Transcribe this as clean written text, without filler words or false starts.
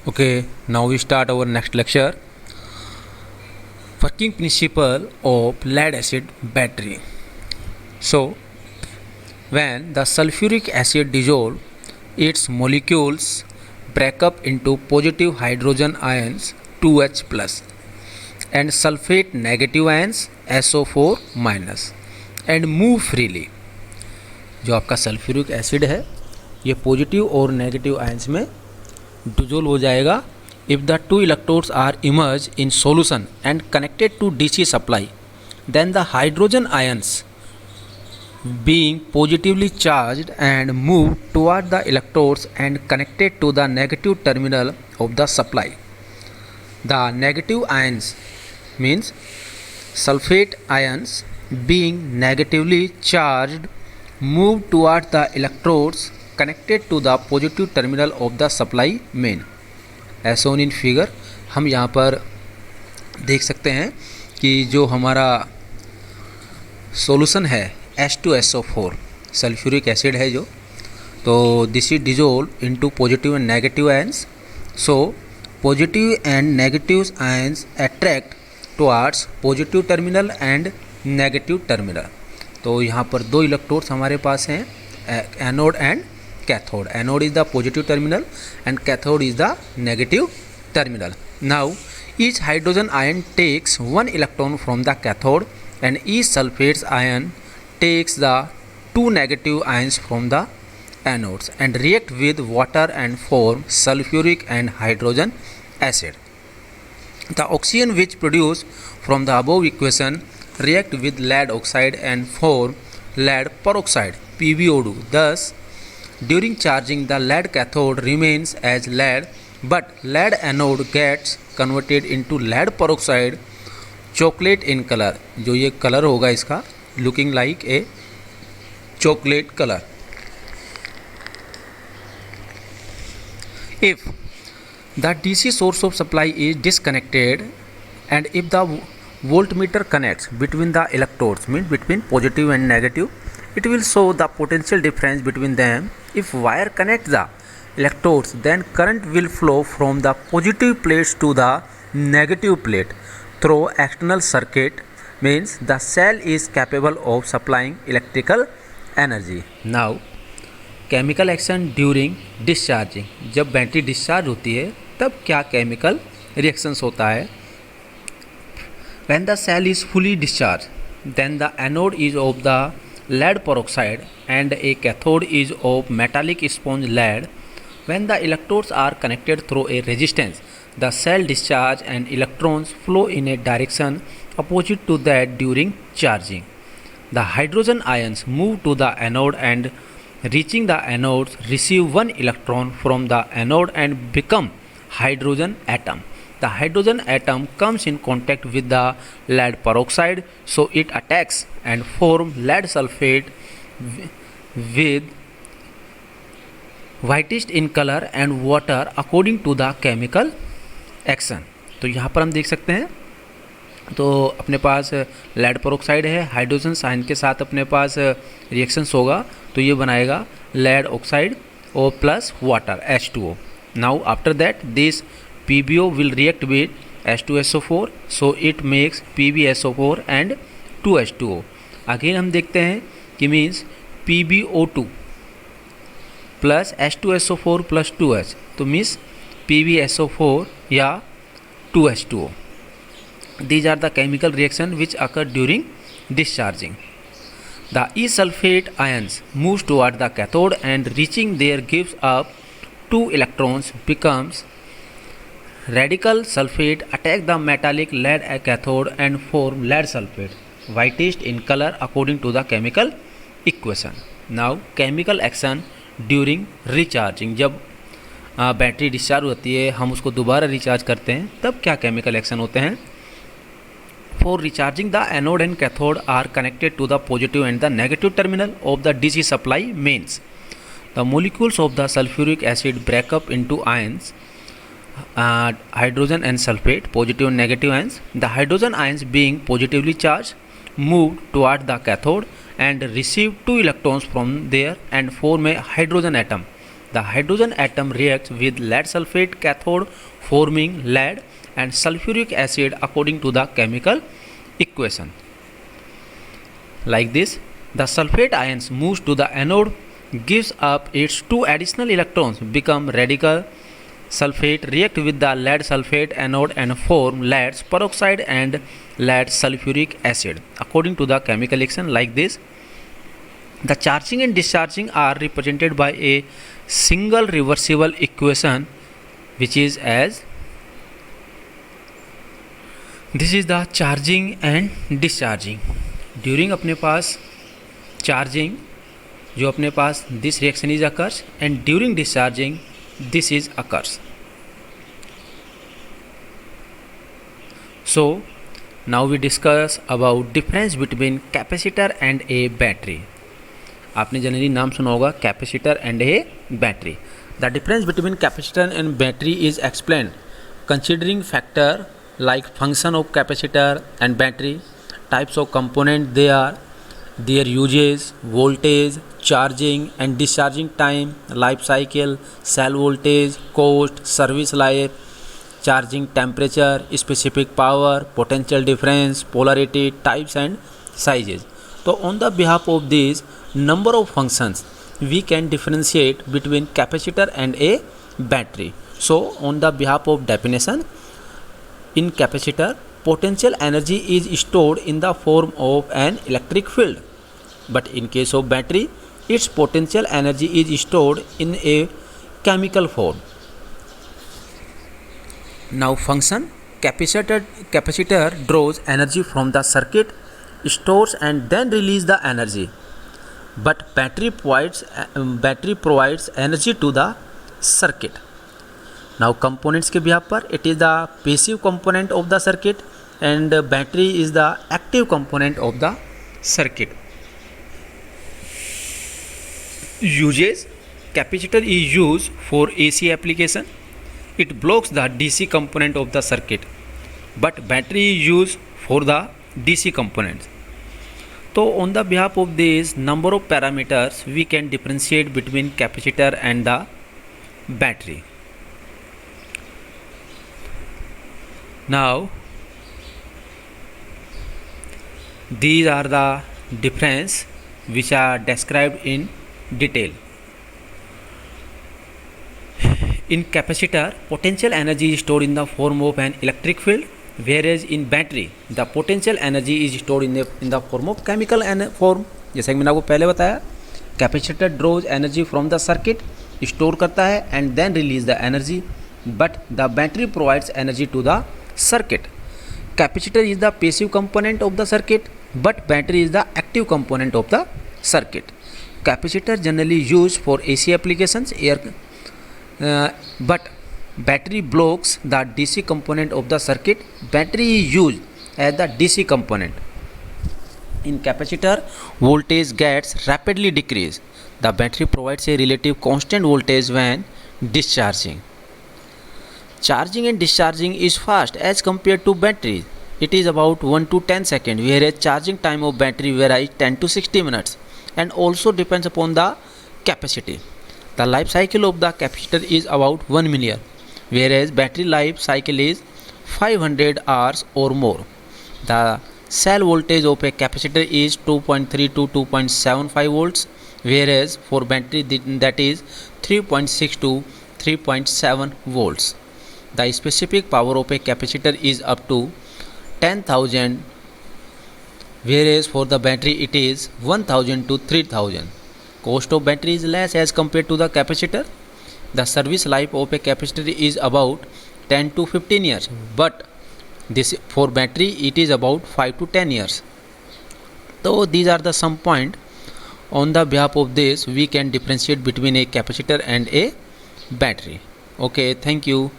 Okay, now we start our next lecture. Working principle of lead acid battery. So, when the sulfuric acid dissolves, its molecules break up into positive hydrogen ions 2H plus and sulfate negative ions SO4 minus and move freely. जो आपका sulphuric acid है ये positive और negative ions में dissolve हो जाएगा if the two electrodes are immersed in solution and connected to DC supply, then the hydrogen ions being positively charged and move toward the electrodes and connected to the negative terminal of the supply. The negative ions means sulfate ions being negatively charged move toward the electrodes connected to the positive terminal of the supply main. As shown in figure, हम यहाँ पर देख सकते हैं कि जो हमारा solution है H2SO4 सल्फ्यूरिक एसिड है जो, तो this is dissolve into positive and negative ions. So positive and negative ions attract towards positive terminal and negative terminal. तो यहाँ पर दो इलेक्ट्रोड्स हमारे पास हैं, anode and cathode. Anode is the positive terminal and cathode is the negative terminal. Now each hydrogen ion takes one electron from the cathode and each sulfate ion takes the two negative ions from the anodes and react with water and form sulfuric and hydrogen acid. The oxygen which produced from the above equation react with lead oxide and form lead peroxide PbO2. Thus during charging the lead cathode remains as lead, but lead anode gets converted into lead peroxide chocolate in color. जो ये colour होगा इसका looking like a chocolate color. If the DC source of supply is disconnected and if the voltmeter connects between the electrodes, means between positive and negative, it will show the potential difference between them. If wire connects the electrodes, then current will flow from the positive plates to the negative plate through external circuit, means the cell is capable of supplying electrical energy. Now chemical action during discharging. जब battery discharge होती है तब क्या chemical reactions होता है. When the cell is fully discharged, then the anode is of the lead peroxide and a cathode is of metallic sponge lead. When the electrodes are connected through a resistance, the cell discharge and electrons flow in a direction opposite to that during charging. The hydrogen ions move to the anode and reaching the anodes receive one electron from the anode and become hydrogen atom. The hydrogen atom comes in contact with the lead peroxide, so it attacks and forms lead sulfate with whitish in color and water according to the chemical action. तो यहाँ पर हम देख सकते हैं, तो अपने पास lead peroxide है, हाइड्रोजन आयन के साथ अपने पास रिएक्शंस होगा, तो ये बनाएगा लेड ऑक्साइड और plus water H2O. Now after that this PbO will react with H2SO4, so it makes PbSO4 and 2H2O. Again हम देखते हैं कि means PbO2 plus H2SO4 plus 2H, तो मीन्स PbSO4 या 2H2O. These are the chemical reaction which occur during discharging. The E-sulfate ions moves toward the cathode and reaching there gives up two electrons, becomes radical sulfate, attack the metallic lead cathode and form lead sulfate, whitish in color according to the chemical equation. Now chemical action during recharging. जब battery discharge होती है हम उसको दोबारा recharge करते हैं तब क्या केमिकल एक्शन होते हैं. For recharging, the anode and cathode are connected to the positive and the negative terminal of the DC supply mains. The molecules of the sulfuric acid break up into ions, hydrogen and sulfate, positive and negative ions. The hydrogen ions being positively charged move toward the cathode and receive two electrons from there and form a hydrogen atom. The hydrogen atom reacts with lead sulfate cathode forming lead and sulfuric acid according to the chemical equation. Like this, the sulfate ions moves to the anode, gives up its two additional electrons, become radical sulfate, react with the lead sulfate anode and form lead peroxide and lead sulfuric acid according to the chemical reaction. Like this, the charging and discharging are represented by a single reversible equation, which is as this is the charging and discharging. During अपने पास charging जो अपने पास this reaction is occurs and during discharging this is occurs. So now we discuss about difference between capacitor and a battery. आपने generally नाम सुना होगा capacitor and A battery. The difference between capacitor and battery is explain considering factor like function of capacitor and battery, types of component they are, their uses, voltage, charging and discharging time, life cycle, cell voltage, cost, service life, charging temperature, specific power, potential difference, polarity, types and sizes. So on the behalf of these number of functions we can differentiate between capacitor and a battery. So on the behalf of definition, in capacitor potential energy is stored in the form of an electric field, but in case of battery its potential energy is stored in a chemical form. Now function, capacitor draws energy from the circuit, stores and then release the energy, but battery provides energy to the circuit. Now components के behalf पर it is the passive component of the circuit and battery is the active component of the circuit. Uses, capacitor is used for AC application. It blocks the DC component of the circuit, but battery is used for the DC components. So on the behalf of this number of parameters we can differentiate between capacitor and the battery. Now these are the difference which are described in detail. In capacitor potential energy is stored in the form of an electric field, whereas in battery the potential energy is stored in the form of chemical form. जैसा कि मैंने आपको पहले बताया, capacitor draws energy from the circuit, store करता है and then release the energy, but the battery provides energy to the circuit. Capacitor is the passive component of the circuit, but battery is the active component of the circuit. Capacitor generally used for AC applications, but battery blocks the DC component of the circuit. Battery is used as the DC component. In capacitor, voltage gets rapidly decreased. The battery provides a relative constant voltage when discharging. Charging and discharging is fast as compared to batteries. It is about 1 to 10 seconds, whereas charging time of battery varies 10 to 60 minutes and also depends upon the capacity. The life cycle of the capacitor is about 1 million, whereas battery life cycle is 500 hours or more. The cell voltage of a capacitor is 2.3 to 2.75 volts, whereas for battery that is 3.6 to 3.7 volts. The specific power of a capacitor is up to 10,000, whereas for the battery it is 1,000 to 3,000. Cost of battery is less as compared to the capacitor. The service life of a capacitor is about 10 to 15 years, but this for battery it is about 5 to 10 years. So these are the some point. On the behalf of this we can differentiate between a capacitor and a battery. Okay, thank you.